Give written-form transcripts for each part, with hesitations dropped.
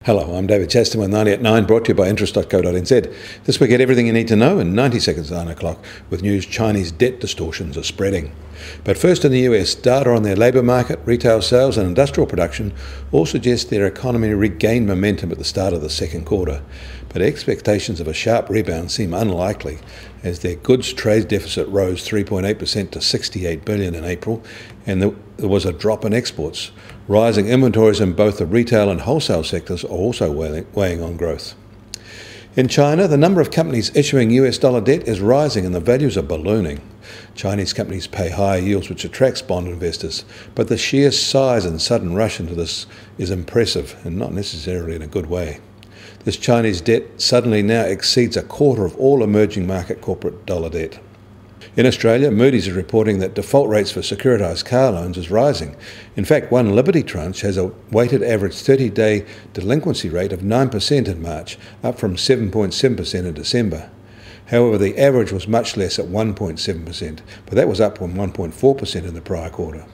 Hello, I'm David Chaston with 90 at 9, brought to you by interest.co.nz. This week, get everything you need to know in 90 seconds at 9 o'clock with news Chinese debt distortions are spreading. But first in the US, data on their labour market, retail sales and industrial production all suggest their economy regained momentum at the start of the second quarter. But expectations of a sharp rebound seem unlikely as their goods trade deficit rose 3.8% to $68 billion in April, and there was a drop in exports. Rising inventories in both the retail and wholesale sectors are also weighing on growth. In China, the number of companies issuing US dollar debt is rising and the values are ballooning. Chinese companies pay higher yields, which attracts bond investors, but the sheer size and sudden rush into this is impressive and not necessarily in a good way. This Chinese debt suddenly now exceeds a quarter of all emerging market corporate dollar debt. In Australia, Moody's is reporting that default rates for securitized car loans is rising. In fact, one Liberty tranche has a weighted average 30-day delinquency rate of 9% in March, up from 7.7% in December. However, the average was much less at 1.7%, but that was up from 1.4% in the prior quarter.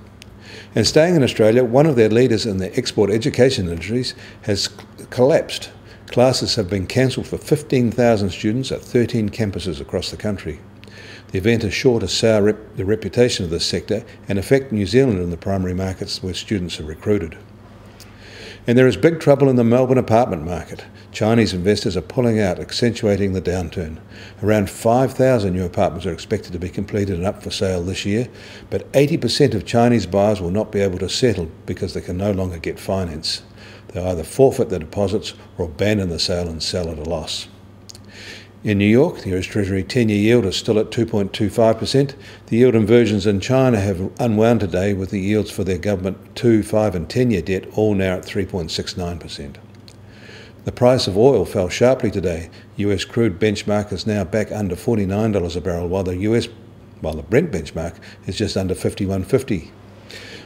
And staying in Australia, one of their leaders in the export education industries has collapsed. Classes have been cancelled for 15,000 students at 13 campuses across the country. The event is sure to sour the reputation of this sector and affect New Zealand in the primary markets where students are recruited. And there is big trouble in the Melbourne apartment market. Chinese investors are pulling out, accentuating the downturn. Around 5,000 new apartments are expected to be completed and up for sale this year, but 80% of Chinese buyers will not be able to settle because they can no longer get finance. They'll either forfeit the deposits or abandon the sale and sell at a loss. In New York, the US Treasury 10-year yield is still at 2.25%. The yield inversions in China have unwound today with the yields for their government 2, 5 and 10-year debt all now at 3.69%. The price of oil fell sharply today. US crude benchmark is now back under $49 a barrel, while the Brent benchmark is just under $51.50.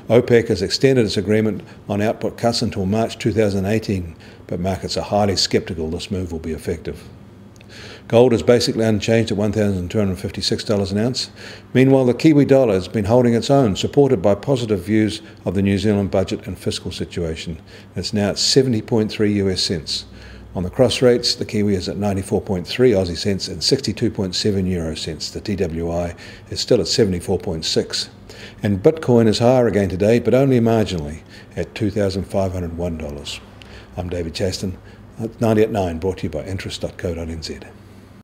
OPEC has extended its agreement on output cuts until March 2018, but markets are highly sceptical this move will be effective. Gold is basically unchanged at $1,256 an ounce. Meanwhile, the Kiwi dollar has been holding its own, supported by positive views of the New Zealand budget and fiscal situation. It's now at 70.3 US cents. On the cross rates, the Kiwi is at 94.3 Aussie cents and 62.7 Euro cents. The TWI is still at 74.6. And Bitcoin is higher again today, but only marginally, at $2,501. I'm David Chaston, 90 at 9, brought to you by interest.co.nz.